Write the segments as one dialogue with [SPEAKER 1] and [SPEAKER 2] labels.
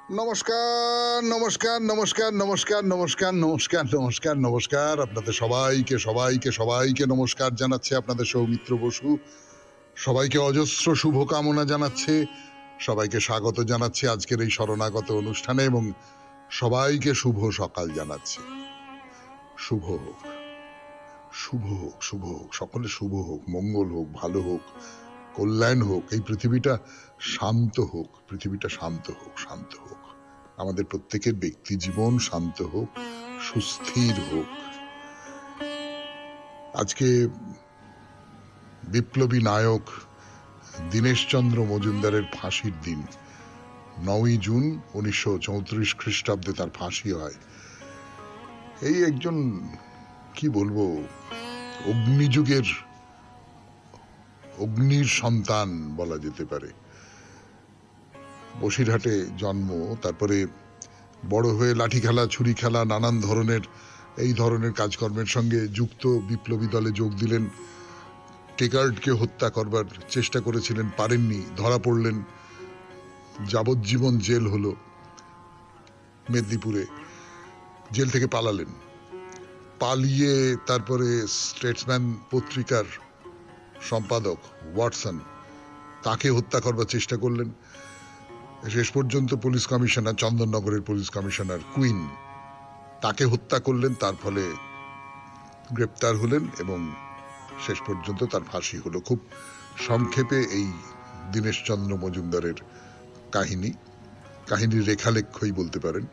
[SPEAKER 1] নমস্কার, নমস্কার, নমস্কার, নমস্কার, নমস্কার, নমস্কার, নমস্কার, নমস্কার। আপনাদের সবাইকে সবাইকে সবাইকে নমস্কার জানাচ্ছে আপনাদের সৌমিত্র বসু। সবাইকে অজস্র শুভকামনা জানাচ্ছে, সবাইকে স্বাগত জানাচ্ছে আজকের এই শরণাগত অনুষ্ঠানে এবং সবাইকে শুভ সকাল জানাচ্ছে। শুভ হোক, শুভ হোক, শুভ হোক, সকলে শুভ হোক, মঙ্গল হোক, ভালো হোক, কল্যাণ হোক, এই পৃথিবীটা শান্ত হোক, পৃথিবীটা শান্ত হোক, শান্ত হোক, আমাদের প্রত্যেকের ব্যক্তি জীবন শান্ত হোক, সুস্থির হোক। আজকে বিপ্লবী নায়ক দীনেশচন্দ্র মজুমদারের ফাঁসির দিন। 9ই জুন 1934 খ্রিস্টাব্দে তার ফাঁসি হয়। এই একজন কি বলবো, অগ্নিযুগের অগ্নির সন্তান বলা যেতে পারে। বসিরহাটে জন্ম, তারপরে বড় হয়ে লাঠি খেলা, ছুরি খেলা, নানান ধরনের এই ধরনের কাজকর্মের সঙ্গে যুক্ত বিপ্লবী দলে যোগ দিলেন। টেকার্ডকে হত্যা করবার চেষ্টা করেছিলেন, পারেননি, ধরা পড়লেন, যাবজ্জীবন জেল হলো। মেদিনীপুরে জেল থেকে পালালেন, পালিয়ে তারপরে স্টেটসম্যান পত্রিকার সম্পাদক ওয়াটসন তাকে হত্যা করবার চেষ্টা করলেন। শেষ পর্যন্ত পুলিশ কমিশনার, চন্দননগরের পুলিশ কমিশনার কুইন তাকে হত্যা করলেন। তার ফলে গ্রেপ্তার হলেন এবং শেষ পর্যন্ত তার ফাঁসি হলো। খুব সংক্ষেপে এই দীনেশচন্দ্র মজুমদারের কাহিনীর রেখালেখ্যই বলতে পারেন।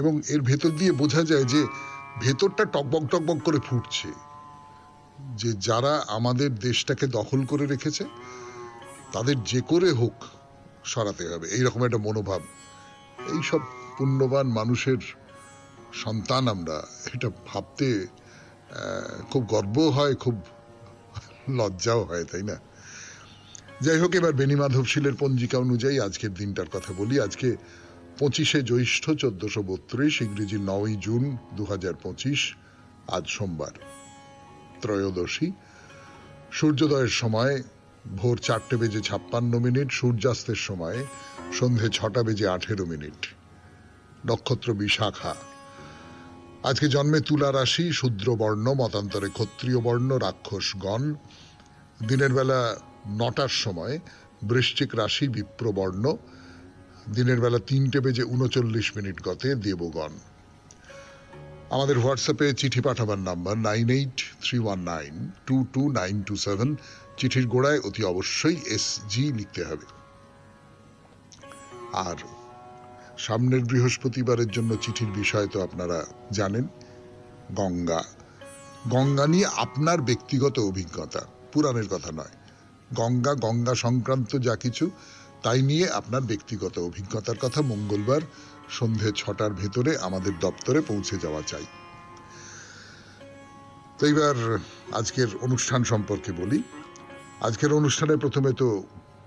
[SPEAKER 1] এবং এর ভেতর দিয়ে বোঝা যায় যে ভেতরটা টকবক টকবক করে ফুটছে, যে যারা আমাদের দেশটাকে দখল করে রেখেছে তাদের যে করে হোক সরাতে হবে, এইরকম একটা মনোভাব। এইসব পুণ্যবান মানুষের সন্তান আমরা, এটা ভাবতে খুব গর্ব হয়, খুব লজ্জাও হয়, তাই না? যাই হোক, এবার বেণীমাধবশীলের পঞ্জিকা অনুযায়ী আজকের দিনটার কথা বলি। আজকে 25শে জ্যৈষ্ঠ 1432, ইংরেজি 9ই জুন 2025, আজ সোমবার, ত্রয়োদশী। সূর্যোদয়ের সময় ভোর 4:56, সূর্যাস্তের সময় সন্ধে 6:18। নক্ষত্র বিশাখা। আজকে জন্মে তুলা রাশি, শূদ্র বর্ণ, মতান্তরে ক্ষত্রিয় বর্ণ, রাক্ষসগণ। দিনের বেলা 9টার সময় বৃশ্চিক রাশি, বিপ্রবর্ণ। দিনের বেলা 3:39 গতে দেবগণ। আমাদের হোয়াটসঅ্যাপে চিঠি পাঠাবার নাম্বার 9831922927। চিঠির গোড়ায় অতি অবশ্যই SG লিখতে হবে। আর সামনের বৃহস্পতিবারের জন্য চিঠির বিষয় তো আপনারা জানেন, গঙ্গা। গঙ্গা নিয়ে আপনার ব্যক্তিগত অভিজ্ঞতা, পুরাণের কথা নয়, গঙ্গা, গঙ্গা সংক্রান্ত যা কিছু তাই নিয়ে আপনার ব্যক্তিগত অভিজ্ঞতার কথা মঙ্গলবার সন্ধে 6টার ভেতরে আমাদের দপ্তরে পৌঁছে যাওয়া চাই। তো এইবার আজকের অনুষ্ঠান সম্পর্কে বলি। আজকের অনুষ্ঠানে প্রথমে তো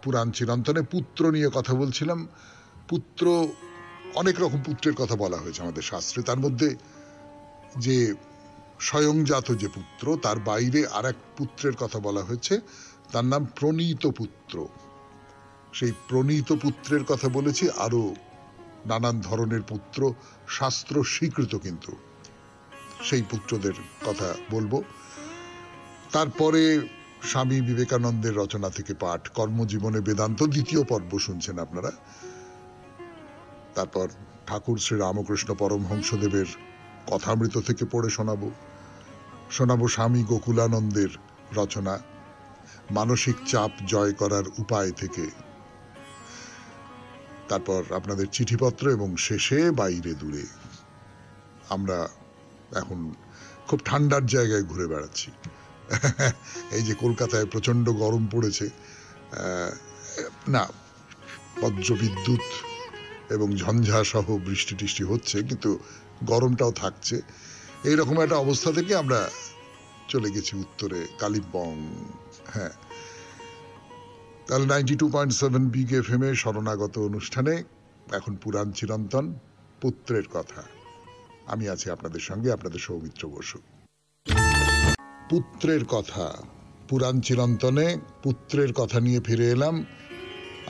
[SPEAKER 1] পুরাণ চিরন্তনে পুত্র নিয়ে কথা বলছিলাম। পুত্র, অনেক রকম পুত্রের কথা বলা হয়েছে আমাদের শাস্ত্রে। তার মধ্যে যে স্বয়ংজাত যে পুত্র, তার বাইরে আর এক পুত্রের কথা বলা হয়েছে, তার নাম প্রণীত পুত্র। সেই প্রণীত পুত্রের কথা বলেছি। আরো নানান ধরনের পুত্র শাস্ত্র স্বীকৃত, কিন্তু সেই পুত্রদের কথা বলবো। তারপরে স্বামী বিবেকানন্দের রচনা থেকে পাঠ, কর্মজীবনে বেদান্ত, 2য় পর্ব শুনছেন আপনারা। তারপর ঠাকুর শ্রী রামকৃষ্ণ পরমহংসদেবের কথামৃত থেকে পড়ে শোনাবো স্বামী গোকুলানন্দের রচনা মানসিক চাপ জয় করার উপায় থেকে। তারপর আপনাদের চিঠিপত্র এবং শেষে বাইরে দূরে। আমরা এখন খুব ঠান্ডার জায়গায় ঘুরে বেড়াচ্ছি। এই যে কলকাতায় প্রচন্ড গরম পড়েছে, না বজ্রবিদ্যুৎ এবং ঝঞ্ঝা সহ বৃষ্টি টিষ্টি হচ্ছে, কিন্তু গরমটাও থাকছে। এইরকম একটা অবস্থা থেকে আমরা চলে গেছি উত্তরে, কালিম্পং। হ্যাঁ, তাহলে 92.7 বিগ FM এ শরণাগত অনুষ্ঠানে এখন পুরাণ চিরন্তন, পুত্রের কথা। আমি আছি আপনাদের সঙ্গে, আপনাদের সৌমিত্র বসু। পুত্রের কথা, পুরাণ চিরন্তনে পুত্রের কথা নিয়ে ফিরে এলাম।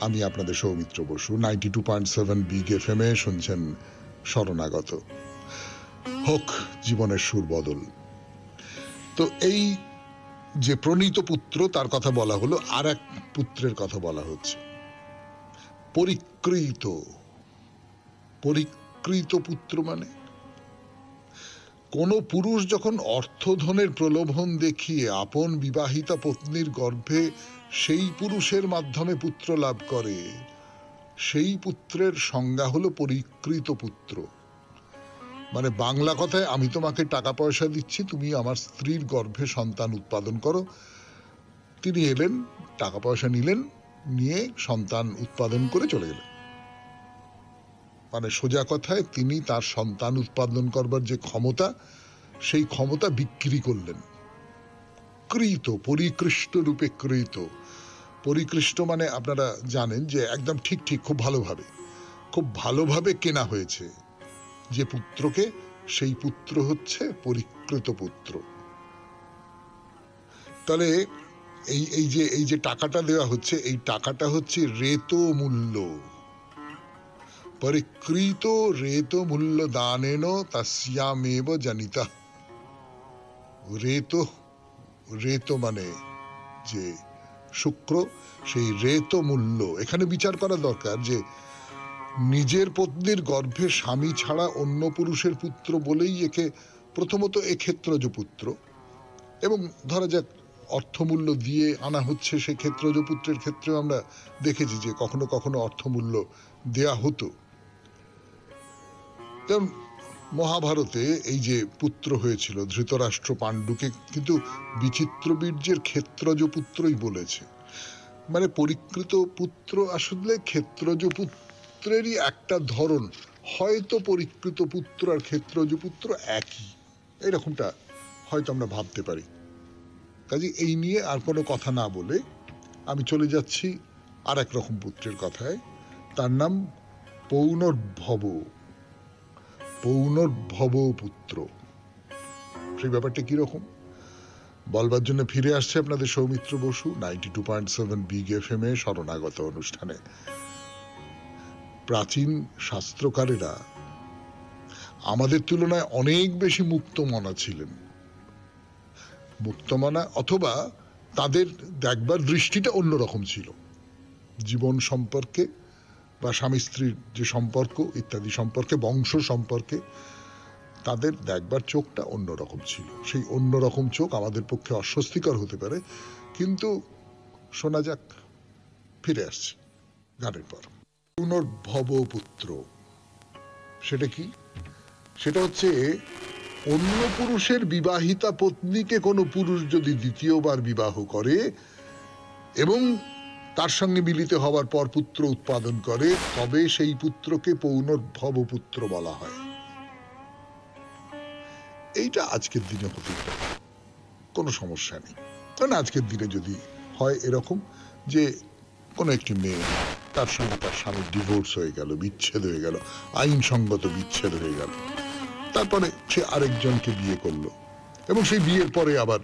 [SPEAKER 1] আমি আপনাদের সৌমিত্র বসু, 92.7 বিগ FM এ শুনছেন শরণাগত। হোক জীবনের সুর বদল। তো এই যে প্রণীত পুত্র তার কথা বলা হলো, আর এক পুত্রের কথা বলা হচ্ছে, পরিকৃত। পরিকৃত পুত্র মানে কোন পুরুষ যখন অর্থধনের প্রলোভন দেখিয়ে আপন বিবাহিতা পত্নীর গর্ভে সেই পুরুষের মাধ্যমে পুত্র লাভ করে, সেই পুত্রের সংজ্ঞা হলো পরিকৃত পুত্র। মানে বাংলা কথায়, আমি তোমাকে টাকা পয়সা দিচ্ছি, তুমি আমার স্ত্রীর গর্ভে সন্তান উৎপাদন করো। তিনি এলেন, টাকা পয়সা নিলেন, নিয়ে সন্তান উৎপাদন করে চলে গেলেন। মানে সোজা কথায় তিনি তার সন্তান উৎপাদন করবার যে ক্ষমতা, সেই ক্ষমতা বিক্রি করলেন। কৃত, পরিকৃষ্ট রূপে কৃত। পরিকৃষ্ট মানে আপনারা জানেন যে একদম ঠিক ঠিক, খুব ভালোভাবে কেনা হয়েছে যে পুত্রকে, সেই পুত্র হচ্ছে পরিকৃত পুত্র। তাহলে এই যে টাকাটা দেওয়া হচ্ছে, এই টাকাটা হচ্ছে রেত মূল্য। পরিকৃত রেত মূল্য দানেন তস্যামেব জনিতা। রেত মানে যে শুক্র, সেই রেত মূল্য। এখানে বিচার করা দরকার যে নিজের পত্নীর গর্ভে স্বামী ছাড়া অন্য পুরুষের পুত্র বলেই একে প্রথমত ক্ষেত্রজ পুত্র, এবং ধরা যাক অর্থমূল্য দিয়ে আনা হচ্ছে, সেই ক্ষেত্রজ পুত্রের ক্ষেত্রে আমরা দেখেছি যে কখনো কখনো অর্থমূল্য দেয়া হতো। যেমন মহাভারতে এই যে পুত্র হয়েছিল ধৃতরাষ্ট্র পাণ্ডুকে, কিন্তু বিচিত্র বীর্যের ক্ষেত্রজ পুত্রই বলেছে। মানে পরিকৃত পুত্র আসলে ক্ষেত্রজ পুত্রেরই একটা ধরন। হয়তো পরিকৃত পুত্র আর ক্ষেত্রজ পুত্র একই, এরকমটা হয়তো আমরা ভাবতে পারি। কাজে এই নিয়ে আর কোনো কথা না বলে আমি চলে যাচ্ছি আর এক রকম পুত্রের কথায়। তার নাম পৌনর্ভব। পৌনর্ভব পুত্র, সেই ব্যাপারটা কিরকম বলবার জন্য ফিরে আসছে আপনাদের সৌমিত্র বসু 92.7 বিগ FM এ শরণাগত অনুষ্ঠানে। প্রাচীন শাস্ত্রকারেরা আমাদের তুলনায় অনেক বেশি মুক্তমনা ছিলেন। মুক্তমনা, অথবা তাদের দেখবার দৃষ্টিটা অন্যরকম ছিল। জীবন সম্পর্কে বা স্বামী স্ত্রীর যে সম্পর্ক ইত্যাদি সম্পর্কে, বংশ সম্পর্কে তাদের দেখবার চোখটা অন্যরকম ছিল। সেই অন্যরকম চোখ আমাদের পক্ষে অস্বস্তিকর হতে পারে, কিন্তু শোনা যাক, ফিরে আসছে গানের পর। পুনর্ভব পুত্র সেটা কি? সেটা হচ্ছে অন্য পুরুষের বিবাহিতা পত্নীকে কোনো পুরুষ যদি দ্বিতীয়বার বিবাহ করে এবং তার সঙ্গে মিলিত হওয়ার পর পুত্র উৎপাদন করে, তবে সেই পুত্রকে পৌনর্ভব পুত্র বলা হয়। এইটা আজকের দিনে হতে পারে, কোনো সমস্যা নেই। কারণ আজকের দিনে যদি হয় এরকম যে কোনো একটি মেয়ে, তার সঙ্গে তার স্বামীর ডিভোর্স হয়ে গেল, বিচ্ছেদ হয়ে গেল, আইনসঙ্গত বিচ্ছেদ হয়ে গেল, তারপরে সে আরেকজনকে বিয়ে করলো এবং সেই বিয়ের পরে আবার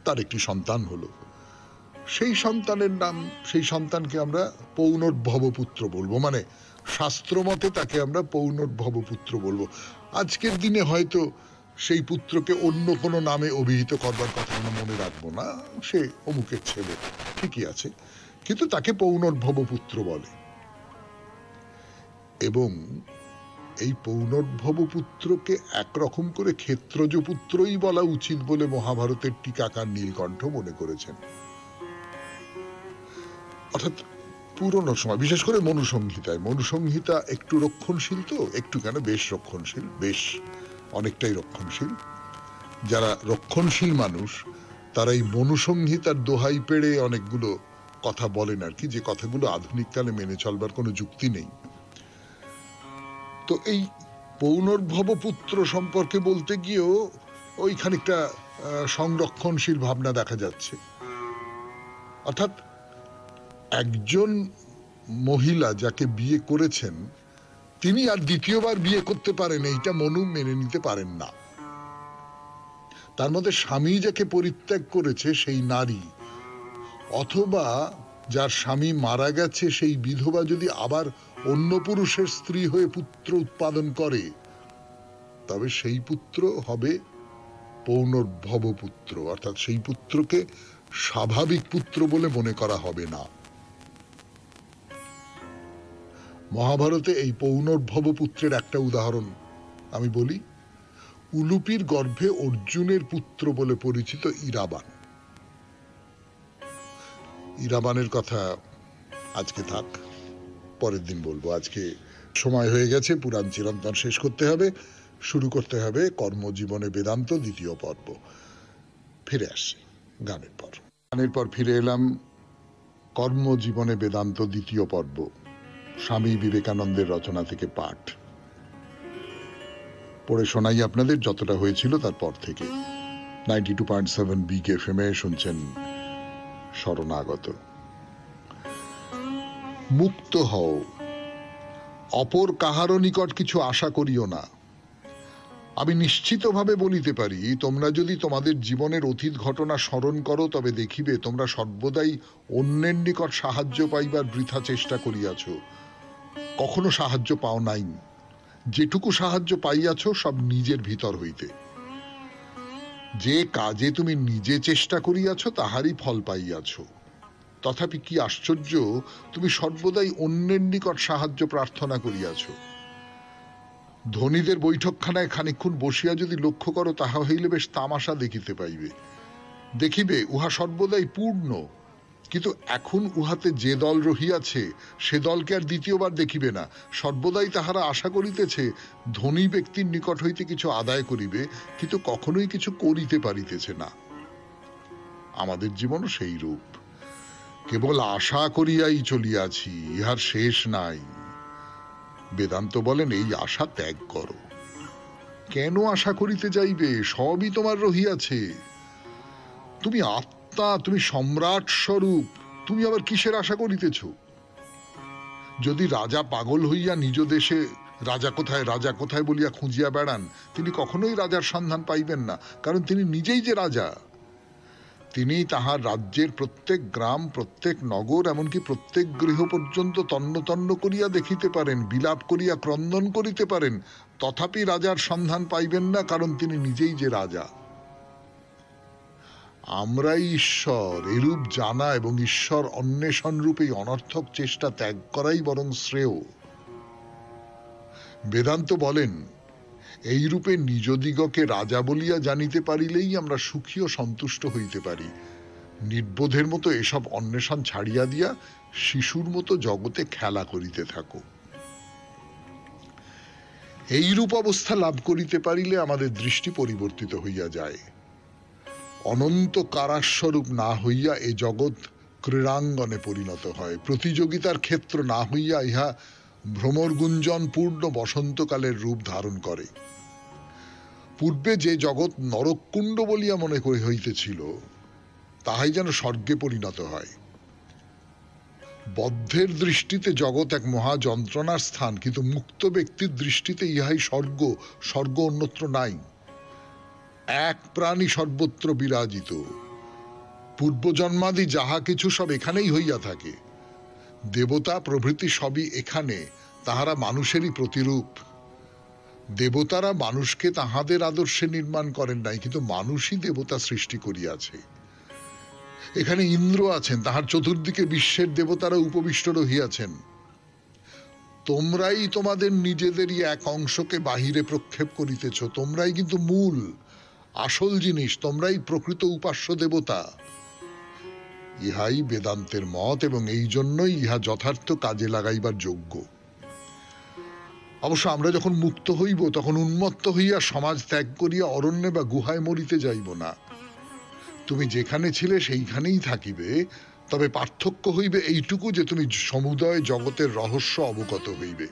[SPEAKER 1] তার একটি সন্তান হলো, সেই সন্তানের নাম, সেই সন্তানকে আমরা পৌনর্ভব পুত্র বলবো। মানে শাস্ত্রমতে তাকে আমরা পৌনর্ভব পুত্র বলবো। আজকের দিনে হয়তো সেই পুত্রকে অন্য কোনো নামে অভিহিত করবার কথা আমরা মনে রাখবো না, সে অমুকের ছেলে, ঠিকই আছে, কিন্তু তাকে পৌনর্ভব পুত্র বলে। এবং এই পৌনর্ভব পুত্রকে একরকম করে ক্ষেত্রজ পুত্রই বলা উচিত বলে মহাভারতের টিকাকার নীলকণ্ঠ মনে করেছেন। অর্থাৎ পুরনো সময়, বিশেষ করে মনুসংহিতায়, মনুসংহিতা একটু রক্ষণশীল, তো একটু কেন, বেশ রক্ষণশীল, বেশ অনেকটাই রক্ষণশীল। যারা রক্ষণশীল মানুষ তারা এই মনুসংহিতার দোহাই পেড়ে অনেকগুলো কথা বলেন আর কি, যে কথাগুলো আধুনিক কালে মেনে চলবার কোনো যুক্তি নেই। তো এই পৌনর্ভব পুত্র সম্পর্কে বলতে গিয়েও ওই খানিকটা সংরক্ষণশীল ভাবনা দেখা যাচ্ছে। অর্থাৎ একজন মহিলা যাকে বিয়ে করেছেন তিনি আর দ্বিতীয়বার বিয়ে করতে পারেন, এইটা মনু মেনে নিতে পারেন না। তার মধ্যে স্বামী যাকে পরিত্যাগ করেছে সেই নারী, অথবা যার স্বামী মারা গেছে সেই বিধবা যদি আবার অন্য পুরুষের স্ত্রী হয়ে পুত্র উৎপাদন করে, তবে সেই পুত্র হবে পৌনর্ভব পুত্র, অর্থাৎ সেই পুত্রকে স্বাভাবিক পুত্র বলে মনে করা হবে না। মহাভারতে এই পৌনর্ভব পুত্রের একটা উদাহরণ আমি বলি। উলুপির গর্ভে অর্জুনের পুত্র বলে পরিচিত ইরাবান। ইরাবানের কথা আজকে থাক, পরের দিন বলবো। আজকে সময় হয়ে গেছে, পুরাণ চিরন্তন শেষ করতে হবে, শুরু করতে হবে কর্মজীবনে বেদান্ত দ্বিতীয় পর্ব। ফিরে আসছি গানের পর। গানের পর ফিরে এলাম কর্মজীবনে বেদান্ত দ্বিতীয় পর্ব, স্বামী বিবেকানন্দের রচনা থেকে পাঠ পড়ে শোনাই আপনাদের যতটা হয়েছিল তারপর থেকে। 92.7 বিগ এফএম এ শুনছেন শরণাগত। মুক্ত হও, অপর কাহারও নিকট কিছু আশা করিও না। আমি নিশ্চিতভাবে বলিতে পারি, তোমরা যদি তোমাদের জীবনের অতীত ঘটনা স্মরণ করো, তবে দেখিবে তোমরা সর্বদাই অন্যের নিকট সাহায্য পাইবার বৃথা চেষ্টা করিয়াছ, কখনো সাহায্য পাও নাই। যেটুকু সাহায্য পাইয়াছ সব নিজের ভিতর হইতে। যে কাজে তুমি নিজে চেষ্টা করিয়াছ তাহারই ফল পাইয়াছ। তথাপি কি আশ্চর্য, তুমি সর্বদাই অন্যের নিকট সাহায্য প্রার্থনা করিয়াছ। ধনীদের বৈঠকখানায় খানিকক্ষণ বসিয়া যদি লক্ষ্য করো, তাহা হইলে বেশ তামাশা দেখিতে পাইবে। দেখিবে উহা সর্বদাই পূর্ণ, কিন্তু এখন উহাতে যে দল রহিয়াছে সে দলকে আর দ্বিতীয়বার দেখিবে না। সর্বদাই তাহারা আশা করিতেছে ধনী ব্যক্তির নিকট হইতে কিছু আদায় করিবে, কিন্তু কখনোই কিছু করিতে পারিতেছে না। আমাদের জীবনও সেই রূপ, কেবল আশা করিয়াই চলিয়াছি, ইহার শেষ নাই। বেদান্ত বলেন এই আশা ত্যাগ করো। কেন আশা করিতে যাইবে? সবই তোমার রহিয়াছে। তুমি আত্মা, তুমি সম্রাট স্বরূপ, তুমি আবার কিসের আশা করিতেছ? যদি রাজা পাগল হইয়া নিজ দেশে রাজা কোথায় রাজা কোথায় বলিয়া খুঁজিয়া বেড়ান, তিনি কখনোই রাজার সন্ধান পাইবেন না, কারণ তিনি নিজেই যে রাজা। তিনি তাহার রাজ্যের প্রত্যেক গ্রাম, প্রত্যেক নগর, এমনকি প্রত্যেক গৃহ পর্যন্ত তন্ন তন্ন করিয়া দেখিতে পারেন, বিলাপ করিয়া ক্রন্দন করিতে পারেন, তথাপি রাজার সন্ধান পাইবেন না, কারণ তিনি নিজেই যে রাজা। আমরাই ঈশ্বর, এরূপ জানা এবং ঈশ্বর অন্বেষণ রূপে অনর্থক চেষ্টা ত্যাগ করাই বরং শ্রেয়। বেদান্ত বলেন, এই রূপে নিজদিগকে রাজা বলিয়া জানিতে পারিলেই আমরা সুখী ও সন্তুষ্ট হইতে পারি। নির্বোধের মতো এসব অন্বেষণ ছাড়িয়া দিয়া শিশুর মতো জগতে খেলা করিতে থাকো। এই রূপ অবস্থা লাভ করিতে পারিলে আমাদের দৃষ্টি পরিবর্তিত হইয়া যায়। অনন্ত কারাস্বরূপ না হইয়া এ জগৎ ক্রীড়াঙ্গনে পরিণত হয়। প্রতিযোগিতার ক্ষেত্র না হইয়া ইহা ভ্রমর গুঞ্জন পূর্ণ বসন্তকালের রূপ ধারণ করে। পূর্বে যে জগৎ নরককুণ্ড বলিয়া মনে করে হইতেছিল, তাহাই যেন স্বর্গে পরিণত হয়। বদ্ধের দৃষ্টিতে জগৎ এক মহা যন্ত্রণার স্থান, কিন্তু মুক্ত ব্যক্তির দৃষ্টিতে ইহাই স্বর্গ, স্বর্গ অন্যত্র নাই। এক প্রাণী সর্বত্র বিরাজিত। পূর্বজন্মাদি যাহা কিছু সব এখানেই হইয়া থাকে। দেবতা প্রভৃতি সবই এখানে, তাহারা মানুষেরই প্রতিরূপ। দেবতারা মানুষকে তাহাদের আদর্শে নির্মাণ করেন নাই, কিন্তু মানুষই দেবতা সৃষ্টি করিয়াছে। এখানে ইন্দ্র আছেন, তাহার চতুর্দিকে বিশ্বের দেবতারা উপবিষ্ট রহিয়াছেন। তোমরাই তোমাদের নিজেদেরই এক অংশকে বাহিরে প্রক্ষেপ করিতেছ। তোমরাই কিন্তু মূল, আসল জিনিস, তোমরাই প্রকৃত উপাস্য দেবতা। ইহাই বেদান্তের মত, এবং এই জন্যই ইহা যথার্থ কাজে লাগাইবার যোগ্য। অবশ্য আমরা যখন মুক্ত হইব, তখন উন্মত্ত হইয়া সমাজ ত্যাগ করিয়া অরণ্যে বা গুহায় মরিতে যাইব না। তুমি যেখানে ছিলে সেইখানেই থাকিবে, তবে পার্থক্য হইবে এইটুকু যে তুমি সমুদয় জগতের রহস্য অবগত হইবে।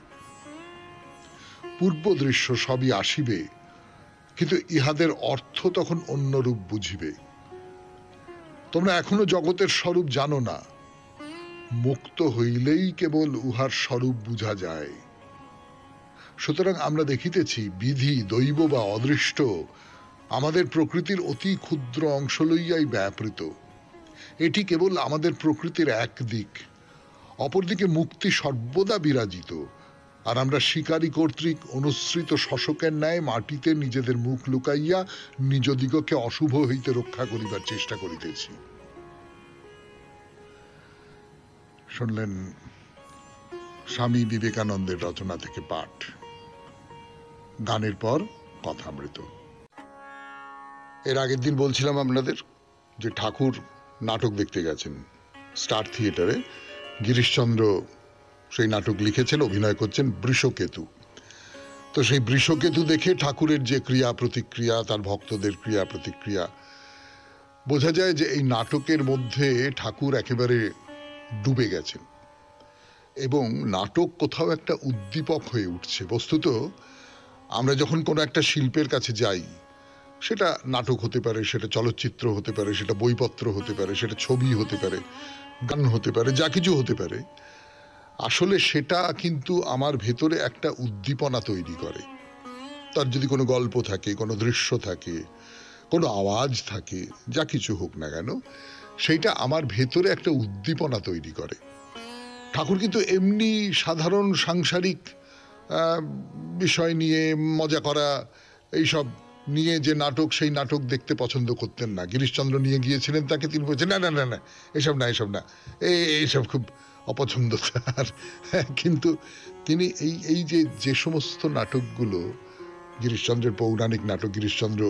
[SPEAKER 1] পূর্ব দৃশ্য সবই আসিবে, কিন্তু ইহাদের অর্থ তখন অন্যরূপ বুঝিবে। তোমরা এখনো জগতের স্বরূপ জানো না। মুক্ত হইলেই কেবল উহার স্বরূপ বুঝা যায়। সুতরাং আমরা দেখিতেছি, বিধি, দৈব বা অদৃষ্ট আমাদের প্রকৃতির অতি ক্ষুদ্র অংশ লইয়াই ব্যাপৃত। এটি কেবল আমাদের প্রকৃতির এক দিক, অপরদিকে মুক্তি সর্বদা বিরাজিত, আর আমরা শিকারী কর্তৃক অনুসৃত শশকের ন্যায় মাটিতে নিজেদের মুখ লুকাইয়া নিজ দিগকে অশুভ হইতে রক্ষা করিবার চেষ্টা করিতেছি। শুনলেন স্বামী বিবেকানন্দের রচনা থেকে পাঠ। গানের পর কথামৃত। এর আগের দিন বলছিলাম আপনাদের যে ঠাকুর নাটক দেখতে গেছেন স্টার থিয়েটারে। গিরিশচন্দ্র সেই নাটক লিখেছেন, অভিনয় করছেন বৃষকেতু। তো সেই বৃষকেতু দেখে ঠাকুরের যে ক্রিয়া প্রতিক্রিয়া, তার ভক্তদের ক্রিয়া প্রতিক্রিয়া, বোঝা যায় যে এই নাটকের মধ্যে ঠাকুর একেবারে ডুবে গেছেন এবং নাটক কোথাও একটা উদ্দীপক হয়ে উঠছে। বস্তুত আমরা যখন কোনো একটা শিল্পের কাছে যাই, সেটা নাটক হতে পারে, সেটা চলচ্চিত্র হতে পারে, সেটা বইপত্র হতে পারে, সেটা ছবি হতে পারে, গান হতে পারে, যা কিছু হতে পারে, আসলে সেটা কিন্তু আমার ভেতরে একটা উদ্দীপনা তৈরি করে। তার যদি কোনো গল্প থাকে, কোনো দৃশ্য থাকে, কোনো আওয়াজ থাকে, যা কিছু হোক না কেন, সেইটা আমার ভেতরে একটা উদ্দীপনা তৈরি করে। ঠাকুর কিন্তু এমনি সাধারণ সাংসারিক বিষয় নিয়ে মজা করা এইসব নিয়ে যে নাটক, সেই নাটক দেখতে পছন্দ করতেন না। গিরিশচন্দ্র নিয়ে গিয়েছিলেন তাকে, তিনি বলছেন না না না না, এসব না, এসব না, এইসব খুব অপছন্দ তার। কিন্তু তিনি এই যে সমস্ত নাটকগুলো, গিরিশচন্দ্রের পৌরাণিক নাটক, গিরিশচন্দ্র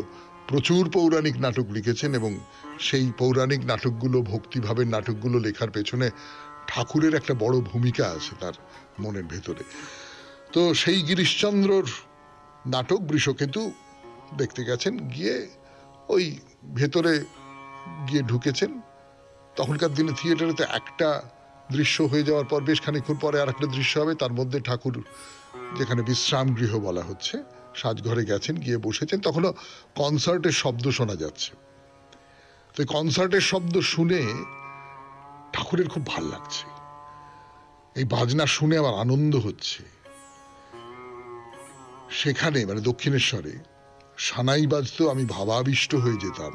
[SPEAKER 1] প্রচুর পৌরাণিক নাটক লিখেছেন এবং সেই পৌরাণিক নাটকগুলো, ভক্তিভাবের নাটকগুলো লেখার পেছনে ঠাকুরের একটা বড় ভূমিকা আছে তার মনের ভেতরে। তো সেই গিরিশচন্দ্রর নাটক বৃষকেতু দেখতে গেছেন, গিয়ে ওই ভেতরে গিয়ে ঢুকেছেন। তখনকার দিনে থিয়েটারে তো একটা দৃশ্য হয়ে যাওয়ার পর বেশ খানিকক্ষণ পরে আর একটা দৃশ্য হবে, তার মধ্যে ঠাকুর যেখানে বিশ্রাম গৃহ বলা হচ্ছে, সাজঘরে গেছেন, গিয়ে বসেছেন। তখনও কনসার্টের শব্দ শোনা যাচ্ছে। তো কনসার্টের শব্দ শুনে ঠাকুরের খুব ভাল লাগছে, এই বাজনা শুনে আমার আনন্দ হচ্ছে। সেখানে মানে দক্ষিণেশ্বরে সানাই বাজতো, আমি ভাবাবিষ্ট হয়ে যেতাম।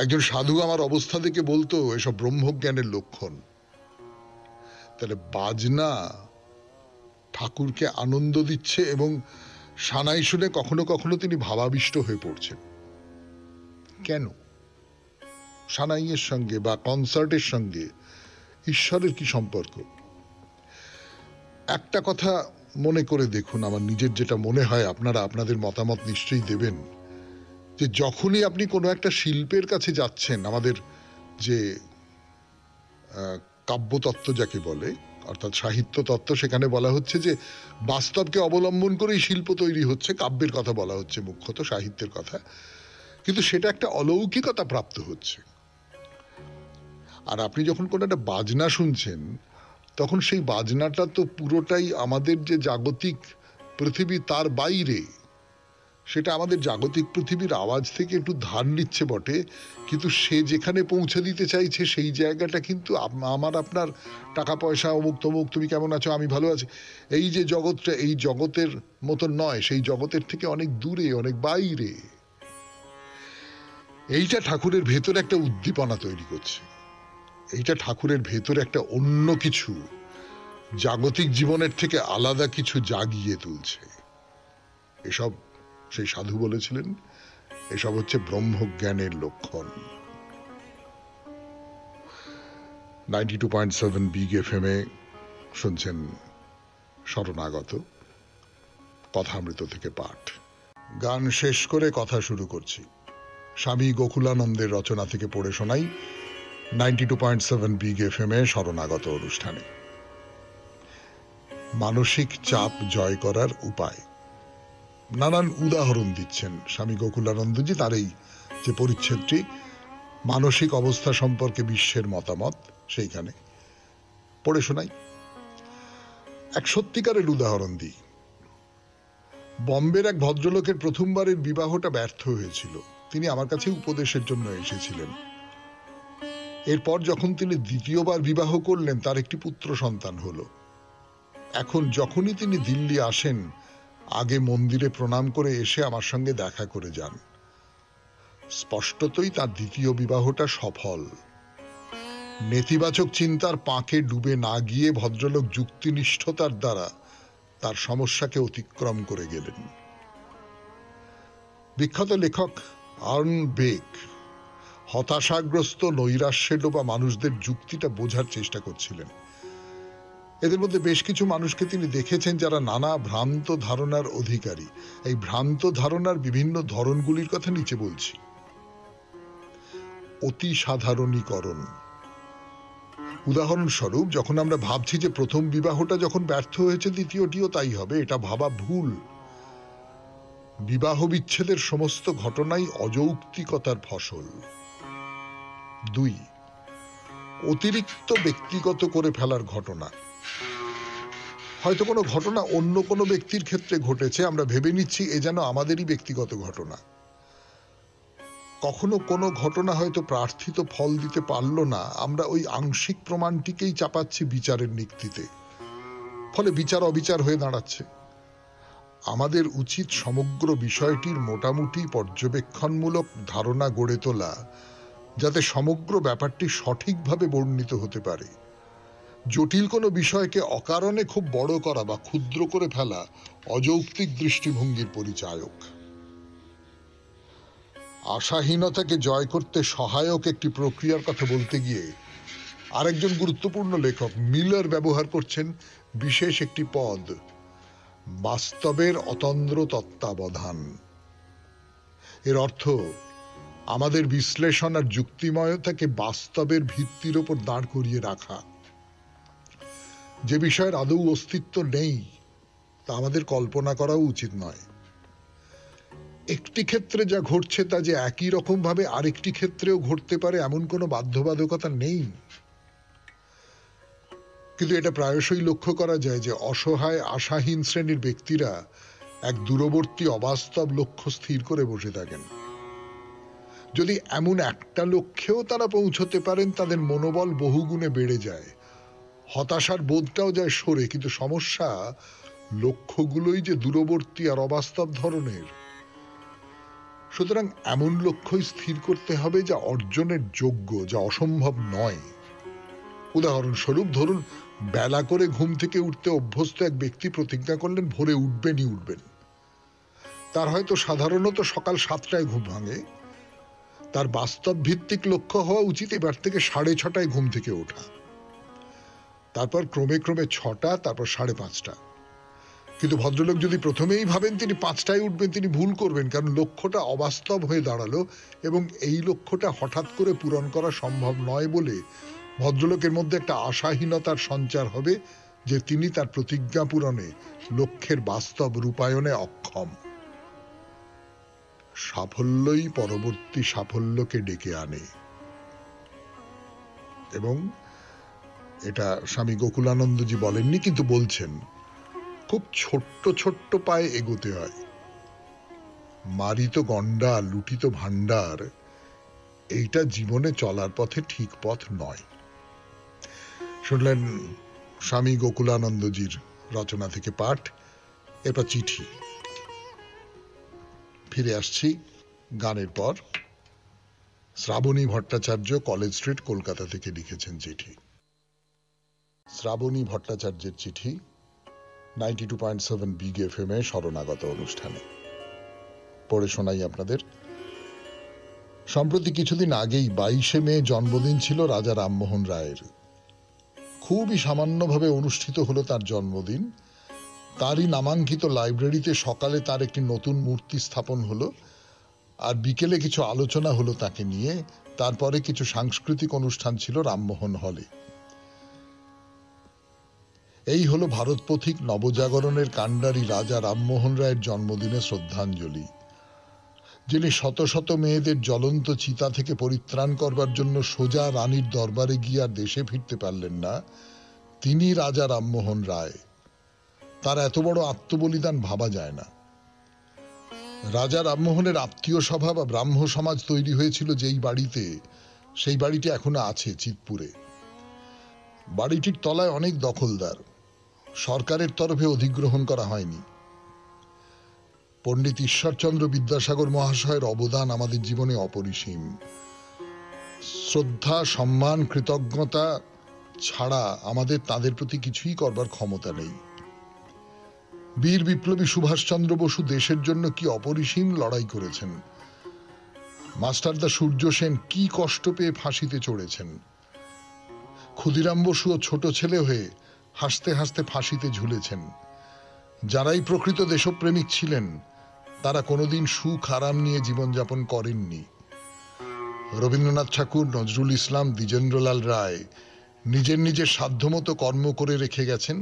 [SPEAKER 1] একজন সাধু আমার অবস্থা দেখে বলতো, এসব ব্রহ্মজ্ঞানের লক্ষণ। তাহলে বাজনা ঠাকুরকে আনন্দ দিচ্ছে এবং সানাই শুনে কখনো কখনো তিনি ভাবাবিষ্ট হয়ে পড়ছেন। কেন? সানাইয়ের সঙ্গে বা কনসার্টের সঙ্গে ঈশ্বরের কি সম্পর্ক? একটা কথা মনে করে দেখুন, আমার নিজের যেটা মনে হয়, আপনারা আপনাদের মতামত নিশ্চয়ই দেবেন, যে যখনই আপনি কোনো একটা শিল্পের কাছে যাচ্ছেন, আমাদের যে কাব্যতত্ত্ব যাকে বলে, অর্থাৎ সাহিত্য তত্ত্ব, সেখানে বলা হচ্ছে যে বাস্তবকে অবলম্বন করেই শিল্প তৈরি হচ্ছে। কাব্যের কথা বলা হচ্ছে, মুখ্যত সাহিত্যের কথা, কিন্তু সেটা একটা অলৌকিকতা প্রাপ্ত হচ্ছে। আর আপনি যখন কোনো একটা বাজনা শুনছেন, তখন সেই বাজনাটা তো পুরোটাই আমাদের যে জাগতিক পৃথিবী তার বাইরে। সেটা আমাদের জাগতিক পৃথিবীর আওয়াজ থেকে একটু ধার নিচ্ছে বটে, কিন্তু সে যেখানে পৌঁছে দিতে চাইছে সেই জায়গাটা কিন্তু আমার আপনার টাকা পয়সা, অমুক তমুক, তুমি কেমন আছো, আমি ভালো আছি, এই যে জগৎটা, এই জগতের মতন নয়, সেই জগতের থেকে অনেক দূরে, অনেক বাইরে। এইটা ঠাকুরের ভেতরে একটা উদ্দীপনা তৈরি করছে। এইটা ঠাকুরের ভেতরে একটা অন্য কিছু, জাগতিক জীবনের থেকে আলাদা কিছু জাগিয়ে তুলছে। এসব সেই সাধু বলেছিলেন, এসব হচ্ছে ব্রহ্মজ্ঞানের লক্ষণ। 92.7 বিগ এফএম এ শুনছেন শরণাগত, কথামৃত থেকে পাঠ। গান শেষ করে কথা শুরু করছি। স্বামী গোকুলানন্দের রচনা থেকে পড়ে শোনাই 92.7 বিগ এফএম এ শরণাগত অনুষ্ঠানে। মানসিক চাপ জয় করার উপায়। নানান উদাহরণ দিচ্ছেন স্বামী গোকুলানন্দজি তার এই যে পরিচ্ছেদটি, মানসিক অবস্থা সম্পর্কে বিশ্বের মতামত, সেইখানে পড়ে শোনাই। এক সত্যিকারের উদাহরণ দিই। বম্বের এক ভদ্রলোকের প্রথমবারের বিবাহটা ব্যর্থ হয়েছিল। তিনি আমার কাছে উপদেশের জন্য এসেছিলেন। এরপর যখন তিনি দ্বিতীয়বার বিবাহ করলেন, তার একটি পুত্র সন্তান হলো। এখন যখনই তিনি দিল্লি আসেন, আগে মন্দিরে প্রণাম করে এসে আমার সঙ্গে দেখা করে যান। স্পষ্টতই তার দ্বিতীয় বিবাহটা সফল। নেতিবাচক চিন্তার পাঁকে ডুবে না গিয়ে ভদ্রলোক যুক্তিনিষ্ঠতার দ্বারা তার সমস্যাকে অতিক্রম করে গেলেন। বিখ্যাত লেখক আর্ন বেক হতাশাগ্রস্ত নৈরাশ্যে ডোবা মানুষদের যুক্তিটা বোঝার চেষ্টা করছিলেন। এদের মধ্যে বেশ কিছু মানুষকে তিনি দেখেছেন যারা নানা ভ্রান্ত ধারণার অধিকারী। এই ভ্রান্ত ধারণার বিভিন্ন ধরনগুলির কথা নিচে বলছি। অতি সাধারণীকরণ। উদাহরণস্বরূপ, যখন আমরা ভাবছি যে প্রথম বিবাহটা যখন ব্যর্থ হয়েছে দ্বিতীয়টিও তাই হবে, এটা ভাবা ভুল। বিবাহ বিচ্ছেদের সমস্ত ঘটনাই অযৌক্তিকতার ফসল। 2, অতিরিক্ত ব্যক্তিগত করে ফেলার ঘটনা। হয়তো কোনো ঘটনা অন্য কোনো ব্যক্তির ক্ষেত্রে ঘটেছে, আমরা ভেবে নিচ্ছি এ যেন আমাদেরই ব্যক্তিগত ঘটনা। কখনো কোনো ঘটনা হয়তো প্রার্থিত ফল দিতে পারল না, আমরা ওই আংশিক প্রমাণটিকেই চাপাচ্ছি বিচারের নিক্তিতে, ফলে বিচার অবিচার হয়ে দাঁড়াচ্ছে। আমাদের উচিত সমগ্র বিষয়টির মোটামুটি পর্যবেক্ষণমূলক ধারণা গড়ে তোলা, যাতে সমগ্র ব্যাপারটি সঠিকভাবে বর্ণিত হতে পারে। জটিল কোনো বিষয়কে অকারণে খুব বড় করা বা ক্ষুদ্র করে ফেলা অযৌক্তিক দৃষ্টিভঙ্গির পরিচায়ক। আশাহীনতাকে জয় করতে সহায়ক একটি প্রক্রিয়ার কথা বলতে গিয়ে আরেকজন গুরুত্বপূর্ণ লেখক মিলার ব্যবহার করছেন বিশেষ একটি পদ, বাস্তবের অতন্দ্র তত্ত্বাবধান। এর অর্থ আমাদের বিশ্লেষণ আর যুক্তিময়তাকে বাস্তবের ভিত্তির ওপর দাঁড় করিয়ে রাখা। যে বিষয়ের আদৌ অস্তিত্ব নেই তা আমাদের কল্পনা করাও উচিত নয়। একটি ক্ষেত্রে যা ঘটছে তা যে একই রকম ভাবে আরেকটি ক্ষেত্রেও ঘটতে পারে এমন কোনো বাধ্যবাধকতা নেই। কিন্তু এটা প্রায়শই লক্ষ্য করা যায় যে অসহায় আশাহীন শ্রেণীর ব্যক্তিরা এক দূরবর্তী অবাস্তব লক্ষ্য স্থির করে বসে থাকেন। যদি এমন একটা লক্ষ্যেও তারা পৌঁছতে পারেন, তাদের মনোবল বহুগুণে বেড়ে যায়, হতাশার বোধটাও যায় সরে। কিন্তু সমস্যা, লক্ষ্যগুলোই যে দূরবর্তী আর অবাস্তব ধরনের। সুতরাং এমন লক্ষ্যই স্থির করতে হবে যা অর্জনের যোগ্য, যা অসম্ভব নয়। উদাহরণস্বরূপ ধরুন, বেলা করে ঘুম থেকে উঠতে অভ্যস্ত এক ব্যক্তি প্রতিজ্ঞা করলেন ভোরে উঠবেন। তার হয়তো সাধারণত সকাল 7টায় ঘুম ভাঙে। তার বাস্তব ভিত্তিক লক্ষ্য হওয়া উচিত এবার থেকে 6:30টায় ঘুম থেকে ওঠা, তারপর ক্রমে ক্রমে 6টা, তারপর 5:30টা। কিন্তু ভদ্রলোক যদি প্রথমেই ভাবেন তিনি 5টায় উঠবেন, তিনি ভুল করবেন, কারণ লক্ষ্যটা অবাস্তব হয়ে দাঁড়ালো এবং এই লক্ষ্যটা হঠাৎ করে পূরণ করা সম্ভব নয় বলে ভদ্রলোকের মধ্যে একটা আশাহীনতার সঞ্চার হবে যে তিনি তার প্রতিজ্ঞা পূরণে, লক্ষ্যের বাস্তব রূপায়ণে অক্ষম। সাফল্যই পরবর্তী সাফল্যকে ডেকে আনে, এবং এটা স্বামী গোকুলানন্দজি বলেননি, কিন্তু বলছেন খুব ছোট্ট ছোট্ট পায়ে এগোতে হয়। মারিত গন্ডা, লুটিত ভান্ডার, এইটা জীবনে চলার পথে ঠিক পথ নয়। শুনলেন স্বামী গোকুলানন্দজির রচনা থেকে পাঠ। এরপর চিঠি। ফিরে আসছি গানের পর। শ্রাবণী ভট্টাচার্য, কলেজ স্ট্রিট, কলকাতা থেকে লিখেছেন চিঠি। শ্রাবণী ভট্টাচার্যের চিঠি 92.7 বিগ FM এ শরণাগত অনুষ্ঠানে পড়ে শোনাই আপনাদের। সম্প্রতি কিছুদিন আগেই 22শে মে জন্মদিন ছিল রাজা রামমোহন রায়ের। খুবই সামান্যভাবে অনুষ্ঠিত হলো তার জন্মদিন। তারই নামাঙ্কিত লাইব্রেরিতে সকালে তার একটি নতুন মূর্তি স্থাপন হলো, আর বিকেলে কিছু আলোচনা হলো তাকে নিয়ে। তারপরে কিছু সাংস্কৃতিক অনুষ্ঠান ছিল রামমোহন হলে। এই হলো ভারত পথিক নবজাগরণের কাণ্ডারী রাজা রামমোহন রায়ের জন্মদিনে শ্রদ্ধাঞ্জলি। যিনি শত শত মেয়েদের জ্বলন্ত চিতা থেকে পরিত্রাণ করবার জন্য সোজা রানীর দরবারে গিয়ে আর দেশে ফিরতে পারলেন না, তিনি রাজা রামমোহন রায়। তার এত বড় আত্মবলিদান ভাবা যায় না। রাজা রামমোহনের আত্মীয় সভা বা ব্রাহ্ম সমাজ তৈরি হয়েছিল যেই বাড়িতে, সেই বাড়িটি এখনো আছে চিতপুরে। বাড়িটির তলায় অনেক দখলদার, সরকারের তরফে অধিগ্রহণ করা হয়নি। পণ্ডিত ঈশ্বরচন্দ্র বিদ্যাসাগর মহাশয়ের অবদান আমাদের জীবনে অপরিসীম। শ্রদ্ধা, সম্মান, কৃতজ্ঞতা ছাড়া আমাদের তাদের প্রতি কিছুই করবার ক্ষমতা নেই। বীর বিপ্লবী সুভাষচন্দ্র বসু দেশের জন্য কি অপরিসীম লড়াই করেছেন। মাস্টারদা সূর্য সেন কি কষ্ট পেয়ে ফাঁসিতে চড়েছেন। ক্ষুদিরাম বসুও ছোট ছেলে হয়ে হাসতে হাসতে ফাঁসিতে ঝুলেছেন। যারাই প্রকৃত দেশপ্রেমিক ছিলেন তারা কোনোদিন সুখ আরাম নিয়ে জীবনযাপন করেননি। রবীন্দ্রনাথ ঠাকুর, নজরুল ইসলাম, দ্বিজেন্দ্রলাল রায় নিজের নিজের সাধ্যমতো কর্ম করে রেখে গেছেন।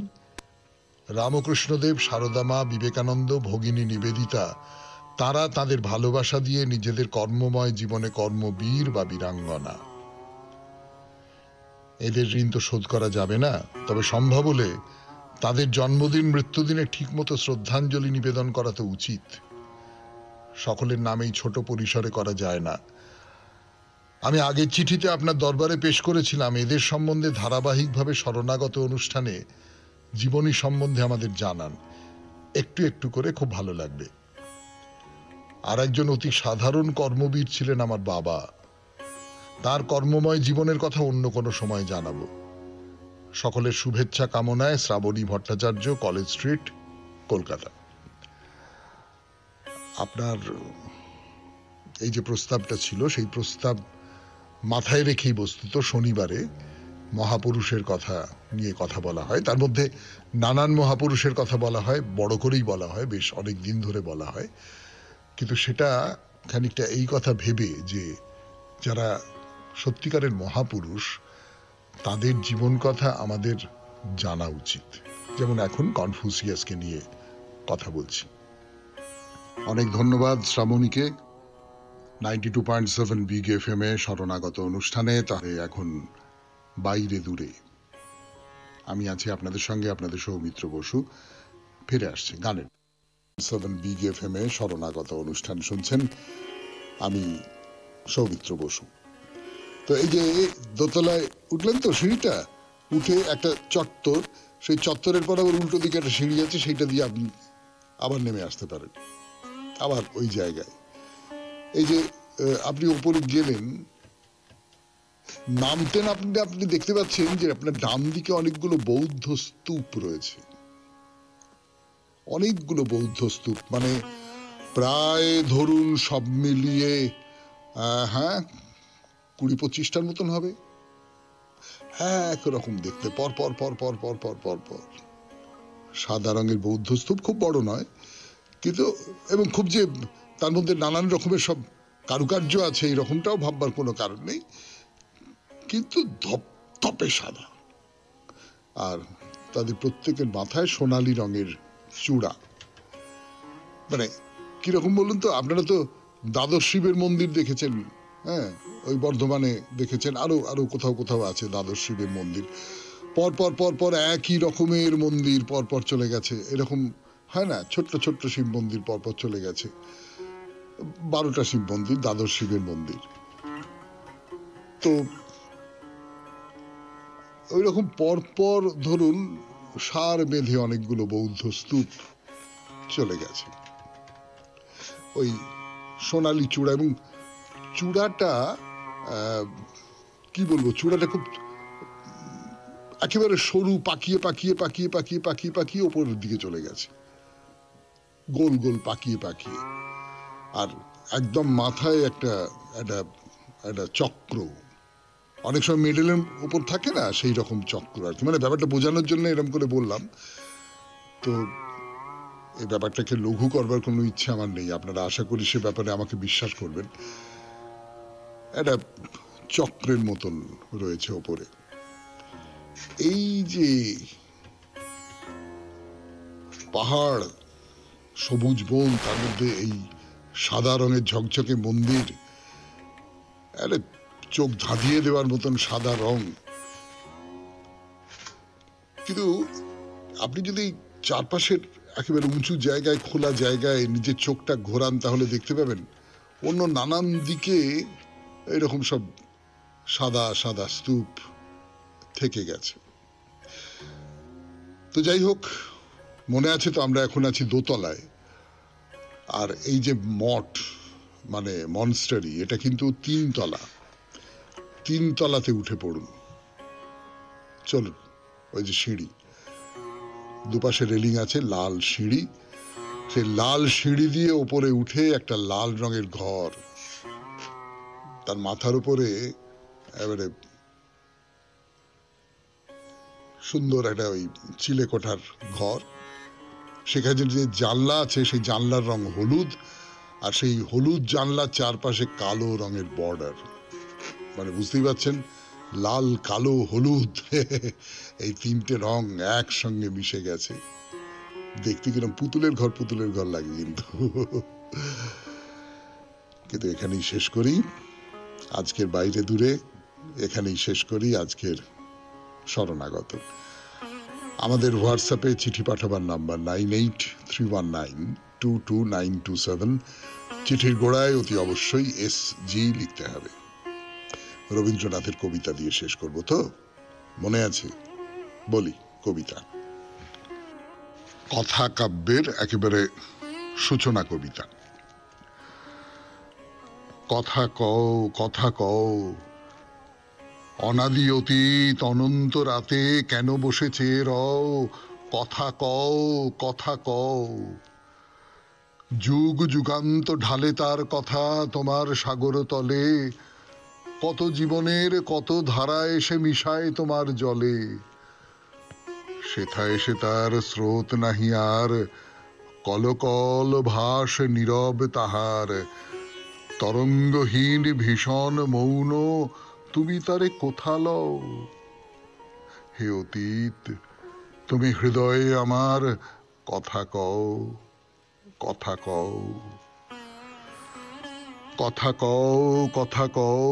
[SPEAKER 1] রামকৃষ্ণদেব, সারদা মা, বিবেকানন্দ, ভগিনী নিবেদিতা তারা তাদের ভালোবাসা দিয়ে নিজেদের কর্মময় জীবনে কর্মবীর বা বীরাঙ্গনা। এদের ঋণ তো শোধ করা যাবে না, তবে সম্ভব হলে তাদের জন্মদিন, মৃত্যুদিনে ঠিকমতো শ্রদ্ধাঞ্জলি নিবেদন করা তো উচিত। সকলের নামেই ছোট পরিসরে করা যায় না। আমি আগের চিঠিতে আপনার দরবারে পেশ করেছিলাম এদের সম্বন্ধে ধারাবাহিকভাবে শরণাগত অনুষ্ঠানে জীবনী সম্বন্ধে আমাদের জানান। একটু একটু করে খুব ভালো লাগবে। আর একজন অতি সাধারণ কর্মবীর ছিলেন আমার বাবা। তার কর্মময় জীবনের কথা অন্য কোনো সময় জানাবো। সকলের শুভেচ্ছা কামনায়, শ্রাবণী ভট্টাচার্য, কলেজ স্ট্রিট, কলকাতা। আপনার এই যে প্রস্তাবটা ছিল সেই প্রস্তাব মাথায় রেখেই বস্তুত শনিবারে মহাপুরুষের কথা নিয়ে কথা বলা হয়। তার মধ্যে নানান মহাপুরুষের কথা বলা হয়, বড় করেই বলা হয়, বেশ অনেক দিন ধরে বলা হয়। কিন্তু সেটা খানিকটা এই কথা ভেবে যে যারা সত্যিকারের মহাপুরুষ তাদের জীবন কথা আমাদের জানা উচিত। যেমন এখন কনফুসিয়াসকে নিয়ে কথা বলছি। অনেক ধন্যবাদ শ্রাবণীকে। 92.7 বিগ FM এ শরণাগত অনুষ্ঠানে। তাহলে এখন বাইরে দূরে আমি আছি আপনাদের সঙ্গে, আপনাদের সৌমিত্র বসু। ফিরে আসছি গানের 7 বিগ FM এ শরণাগত অনুষ্ঠান শুনছেন, আমি সৌমিত্র বসু। তো এই যে দোতলায় উঠলেন তো, সিঁড়িটা উঠে একটা চত্বর, সেই চত্বরের পর আবার উল্টো দিকে একটা সিঁড়ি আছে, সেইটা দিয়ে আপনি আবার নেমে আসতে পারেন আবার ওই জায়গায়। এই যে আপনি উপরে গেলেন, নামতেন আপনি দেখতে পাচ্ছেন যে আপনার ডান দিকে অনেকগুলো বৌদ্ধ স্তূপ রয়েছে। অনেকগুলো বৌদ্ধ স্তূপ, মানে প্রায় ধরুন সব মিলিয়ে 20-25টার মতন হবে। হ্যাঁ, একরকম দেখতে, পর পর পর পর পর পর পর পর সাদা রঙের বৌদ্ধ স্তূপ, খুব বড় নয় কিন্তু, এবং খুব যে তার মধ্যে নানান রকমের সব কারুকার্য আছে এইরকমটাও ভাববার কোনো কারণ নেই, কিন্তু ধপধপে সাদা। আর তাদের প্রত্যেকের মাথায় সোনালী রঙের চূড়া। মানে কিরকম বলুন তো, আপনারা তো দ্বাদশ শিবের মন্দির দেখেছেন, হ্যাঁ, ওই বর্ধমানে দেখেছেন, আরো আরো কোথাও কোথাও আছে দ্বাদশ শিবের মন্দির। পর পর পর পর একই রকমের মন্দির পর পর চলে গেছে, এরকম হয় না? ছোট্ট ছোট্ট শিব মন্দির পর পর চলে গেছে, 12টা শিব মন্দির, দ্বাদশ শিবের মন্দির। তো ওই রকম পরপর ধরুন সার বেঁধে অনেকগুলো বৌদ্ধ স্তূপ চলে গেছে, ওই সোনালী চূড়া। এবং চূড়াটা কি বলবো, চূড়াটা খুব একেবারে সরু, পাকিয়ে পাকিয়ে পাকিয়ে পাকিয়ে পাকিয়ে পাকিয়ে ওপরের দিকে চলে গেছে, গোল গোল পাকিয়ে পাকিয়ে। আর একদম মাথায় একটা একটা একটা চক্র, অনেক সময় মেডেলের উপর থাকে না, সেই রকম চক্র আর কি। মানে ব্যাপারটা বোঝানোর জন্য এরকম করে বললাম। তো এই ব্যাপারটাকে লঘু করবার কোনো ইচ্ছে আমার নেই, আপনারা আশা করি সে ব্যাপারে আমাকে বিশ্বাস করবেন। একটা চক্রের মতন রয়েছে ওপরে। এই যে পাহাড়, সবুজ বন, তার মধ্যে এই সাদা রঙের ঝকঝকে মন্দির, একটা চোখ ধাঁধিয়ে দেওয়ার মতন সাদা রং। কিন্তু আপনি যদি চারপাশের একেবারে উঁচু জায়গায়, খোলা জায়গায় নিজের চোখটা ঘোরান, তাহলে দেখতে পাবেন অন্য নানান দিকে এরকম সব সাদা সাদা স্তূপ থেকে গেছে। তো যাই হোক, মনে আছে তো আমরা এখন আছি দোতলায়। আর এই যে মঠ, মানে মনস্টারি, এটা কিন্তু 3 তলা। 3 তলাতে উঠে পড়ুন। চলুন, ওই যে সিঁড়ি, দুপাশে রেলিং আছে, লাল সিঁড়ি, সেই লাল সিঁড়ি দিয়ে ওপরে উঠে একটা লাল রঙের ঘর, তার মাথার উপরে এবারে সুন্দর একটা ওই চিলে কোঠার ঘর, সেখানে যে জানলা আছে সেই জানলার রং হলুদ, আর সেই হলুদ জানলার চারপাশে কালো রঙের বর্ডার। মানে বুঝতেই পারছেন, লাল কালো হলুদ এই 3টে রং একসঙ্গে মিশে গেছে। দেখতে কিরকম পুতুলের ঘর লাগে। কিন্তু এখানেই শেষ করি আজকের বাইরে দূরে, এখানেই শেষ করি আজকের শরণাগত। আমাদের হোয়াটসঅ্যাপে চিঠি পাঠাবার নাম্বার 9831922927। চিঠির গোড়ায় অতি অবশ্যই SG লিখতে হবে। রবীন্দ্রনাথের কবিতা দিয়ে শেষ করব, তো মনে আছে? বলি কবিতা, কথা কাব্যের একেবারে সূচনা কবিতা। কথা কও, কথা কও, অনাদি অতীত অনন্ত রাতে কেন বসেছে রও, কথা কও, কথা কও। যুগ যুগান্ত ঢালে তার কথা তোমার সাগর তলে, কত জীবনের কত ধারা এসে মিশায় তোমার জলে। সেথা এসে তার স্রোত নাহি আর, কলকল ভাস নীরব তাহার। তরঙ্গহীন ভীষণ মৌন, তুমি তারে কোথা লও। হে অতীত, তুমি হৃদয়ে আমার, কথা কও, কথা কও। কথা কও, কথা কও,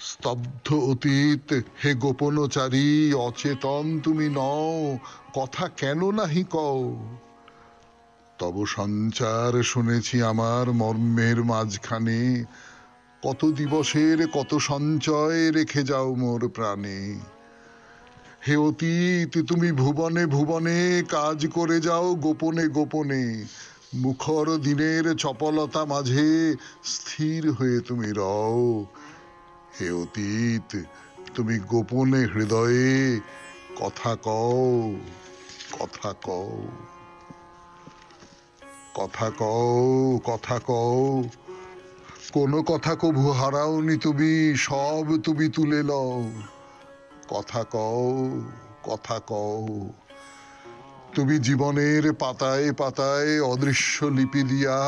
[SPEAKER 1] স্তব্ধ অতীত হে গোপনচারী, অচেতন তুমি নও, কথা কেন নাহি কও। তব সঞ্চার শুনেছি আমার মর্মের মাঝখানে, কত দিবসের কত সঞ্চয় রেখে যাও মোর প্রাণে। হে অতীত, তুমি ভুবনে ভুবনে কাজ করে যাও গোপনে গোপনে, মুখর দিনের চপলতা মাঝে স্থির হয়ে তুমি রও। হে অতীত, তুমি গোপনে হৃদয়ে কথা কও, কথা কও। কথা কও, কথা কও, কোন কথা কভু হারাওনি তুমি, সব তুমি তুলে লও। কথা কও, কথা কও। তুমি জীবনের পাতায় পাতায় অদৃশ্য লিপি দিয়া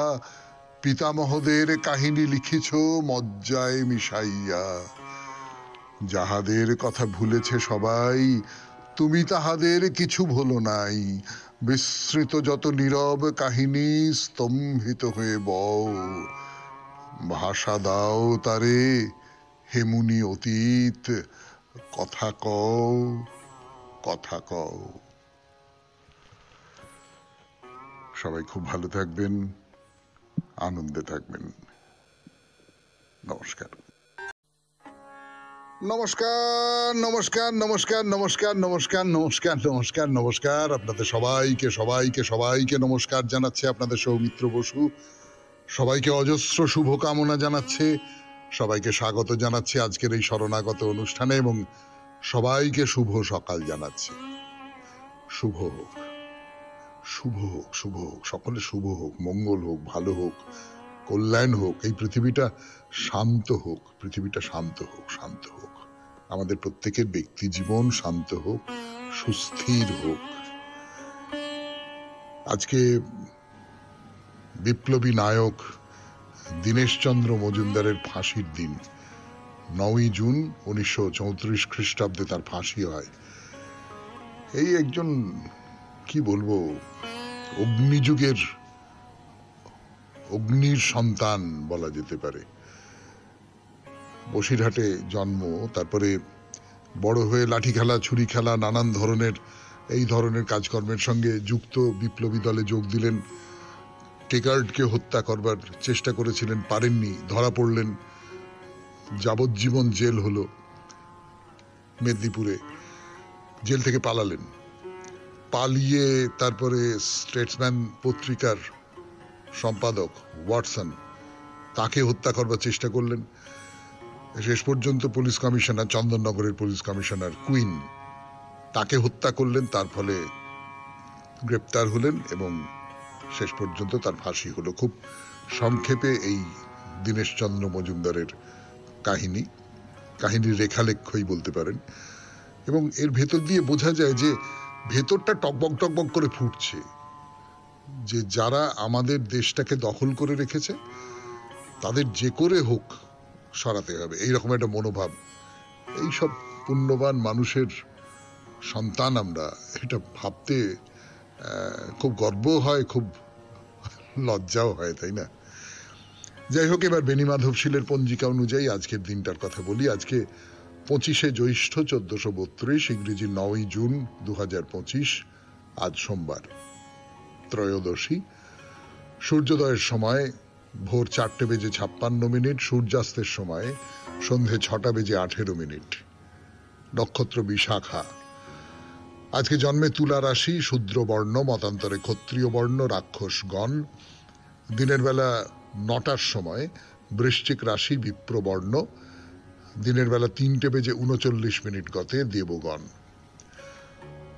[SPEAKER 1] পিতামহদের কাহিনী লিখিছ মজ্জায় মিশাইয়া। যাহাদের কথা ভুলেছে সবাই, তুমি তাহাদের কিছু ভুলো নাই। বিস্মৃত যত নীরব কাহিনী স্তম্ভিত হয়ে বও। ভাষা দাও তারে হে মুনি অতীত, কথা কও, কথা কও। সবাই খুব ভালো থাকবেন, আনন্দে থাকবেন। নমস্কার, নমস্কার, নমস্কার, নমস্কার, নমস্কার, নমস্কার, নমস্কার, নমস্কার, নমস্কার। আপনাদের সবাইকে সবাইকে সবাইকে নমস্কার জানাচ্ছে আপনাদের সৌমিত্র বসু। সবাইকে অজস্র শুভকামনা জানাচ্ছে, সবাইকে স্বাগত জানাচ্ছে আজকের এই শরণাগত অনুষ্ঠানে, এবং সবাইকে শুভ সকাল জানাচ্ছে। শুভ হোক, শুভ হোক, শুভ হোক, সকলে শুভ হোক, মঙ্গল হোক, ভালো হোক, কল্যাণ হোক, এই পৃথিবীটা শান্ত হোক, পৃথিবীটা শান্ত হোক, শান্ত হোক। আমাদের প্রত্যেকের ব্যক্তি জীবন শান্ত হোক, সুস্থির হোক। আজকে বিপ্লবী নায়ক দীনেশচন্দ্র মজুমদারের ফাঁসির দিন। 9ই জুন 1934 খ্রিস্টাব্দে তার ফাঁসি হয়। এই একজন, কি বলবো, অগ্নিযুগের অগ্নির সন্তান বলা যেতে পারে। বসিরহাটে জন্ম, তারপরে বড় হয়ে লাঠি খেলা, ছুরি খেলা, নানান ধরনের এই ধরনের কাজকর্মের সঙ্গে যুক্ত বিপ্লবী দলে যোগ দিলেন। টেকার্ডকে হত্যা করবার চেষ্টা করেছিলেন, পারেননি, ধরা পড়লেন, যাবজ্জীবন জেল হলো। মেদিনীপুরে জেল থেকে পালালেন, পালিয়ে তারপরে স্টেটসম্যান পত্রিকার সম্পাদক ওয়াটসন, তাকে হত্যা করবার চেষ্টা করলেন। শেষ পর্যন্ত পুলিশ কমিশনার, চন্দননগরের পুলিশ কমিশনার কুইন, তাকে হত্যা করলেন, তার ফলে গ্রেপ্তার হলেন এবং শেষ পর্যন্ত তার ফাঁসি হলো। খুব সংক্ষেপে এই দীনেশচন্দ্র মজুমদারের কাহিনীর রেখালেখ্যই বলতে পারেন। এবং এর ভেতর দিয়ে বোঝা যায় যে ভেতরটা টকবক টকবক করে ফুটছে, যে যারা আমাদের দেশটাকে দখল করে রেখেছে তাদের যে করে হোক সরাতে হবে, এইরকম একটা মনোভাব। এইসব পুণ্যবান মানুষের সন্তান আমরা, এটা ভাবতে খুব গর্ব হয়, খুব লজ্জাও হয়, তাই না? যাই হোক, এবার বেণীমাধবশীলের পঞ্জিকা অনুযায়ী আজকের দিনটার কথা বলি। আজকে 25শে জ্যৈষ্ঠ 1432, ইংরেজি 9ই জুন 2025, আজ সোমবার, ত্রয়োদশী। সূর্যোদয়ের সময় ভোর 4:56, সূর্যাস্তের সময় সন্ধে 6:18। নক্ষত্র বিশাখা। আজকে জন্মে তুলা রাশি, শূদ্র বর্ণ, মতান্তরে ক্ষত্রিয় বর্ণ, রাক্ষসগণ। দিনের বেলা 9টার সময় বৃশ্চিক রাশি, বিপ্রবর্ণ। দিনের বেলা 3:39 গতে দেবগণ।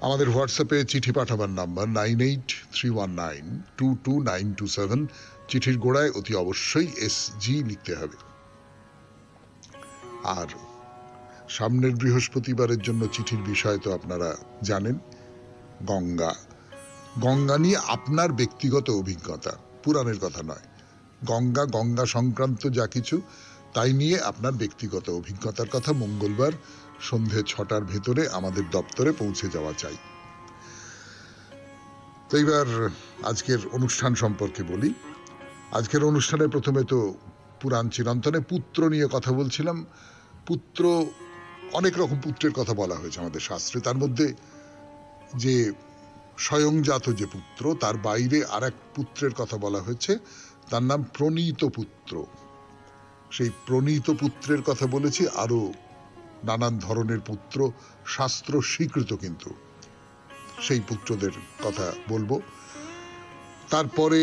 [SPEAKER 1] আমাদের হোয়াটসঅ্যাপে চিঠি পাঠাবার নাম্বার 9831922927। চিঠির গোড়ায় অতি অবশ্যই SG লিখতে হবে। আর সামনের বৃহস্পতিবারের জন্য চিঠির বিষয় তো আপনারা জানেন, গঙ্গা। গঙ্গা নিয়ে আপনার ব্যক্তিগত অভিজ্ঞতা, পুরাণের কথা নয়, গঙ্গা সংক্রান্ত যা কিছু তাই নিয়ে আপনার ব্যক্তিগত অভিজ্ঞতার কথা মঙ্গলবার সন্ধে 6টার ভেতরে আমাদের দপ্তরে পৌঁছে যাওয়া চাই। তো এইবার আজকের অনুষ্ঠান সম্পর্কে বলি। আজকের অনুষ্ঠানে প্রথমে তো পুরাণ চিরন্তনে পুত্র নিয়ে কথা বলছিলাম। পুত্র, অনেক রকম পুত্রের কথা বলা হয়েছে আমাদের শাস্ত্রে। তার মধ্যে যে স্বয়ংজাত যে পুত্র, তার বাইরে আর এক পুত্রের কথা বলা হয়েছে, তার নাম প্রণীত পুত্র। সেই প্রণীত পুত্রের কথা বলেছি। আরো নানান ধরনের পুত্র শাস্ত্র স্বীকৃত, কিন্তু সেই পুত্রদের কথা বলবো। তারপরে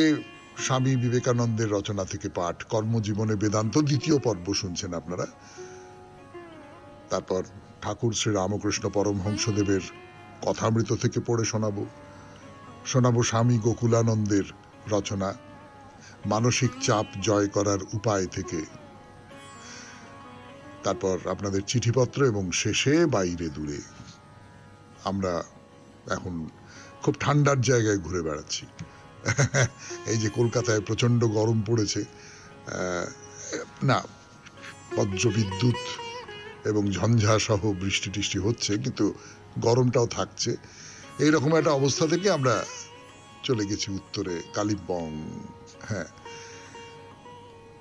[SPEAKER 1] স্বামী বিবেকানন্দের রচনা থেকে পাঠ, কর্মজীবনে বেদান্ত, 2য় পর্ব শুনছেন আপনারা। তারপর ঠাকুর শ্রী রামকৃষ্ণ পরমহংসদেবের কথামৃত থেকে পড়ে শোনাবো স্বামী গোকুলানন্দের রচনা মানসিক চাপ জয় করার উপায় থেকে। তারপর আপনাদের চিঠিপত্র এবং শেষে বাইরে দূরে। আমরা এখন খুব ঠান্ডার জায়গায় ঘুরে বেড়াচ্ছি। এই যে কলকাতায় প্রচন্ড গরম পড়েছে, না বজ্রবিদ্যুৎ এবং ঝঞ্ঝা সহ বৃষ্টি টিষ্টি হচ্ছে, কিন্তু গরমটাও থাকছে। এইরকম একটা অবস্থা থেকে আমরা চলে গেছি উত্তরে, কালিম্পং। হ্যাঁ,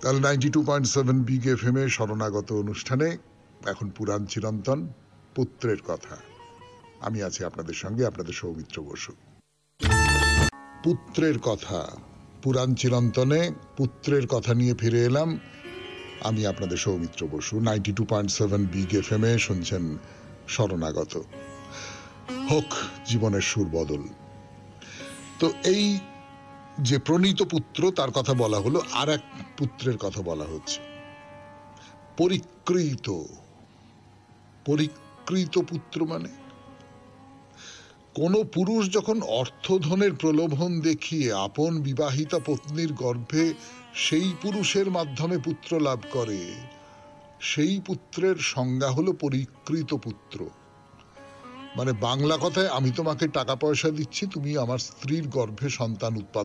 [SPEAKER 1] তাহলে 92.7 বিগ FM এ শরণাগত অনুষ্ঠানে এখন পুরাণ চিরন্তন, পুত্রের কথা। আমি আছি আপনাদের সঙ্গে, আপনাদের সৌমিত্র বসু। পুত্রের কথা, পুরাণ চিরন্তনে পুত্রের কথা নিয়ে ফিরে এলাম। আমি আপনাদের সৌমিত্র বসু। 92.7 বিগ FM এ শুনছেন শরণাগত। হোক জীবনের সুর বদল। তো এই যে প্রণীত পুত্র, তার কথা বলা হলো, আর এক পুত্রের কথা বলা হচ্ছে, পরিকৃত পুত্র। মানে কোন পুরুষ যখন অর্থধনের প্রলোভন দেখিয়ে আপন বিবাহিতা পত্নীর গর্ভে সেই পুরুষের মাধ্যমে পুত্র লাভ করে, সেই পুত্রের সংজ্ঞা হলো পরিকৃত পুত্র। মানে বাংলা কথায়, আমি তোমাকে টাকা পয়সা দিচ্ছি, তুমি আমার স্ত্রীর গর্ভে সন্তান উৎপাদন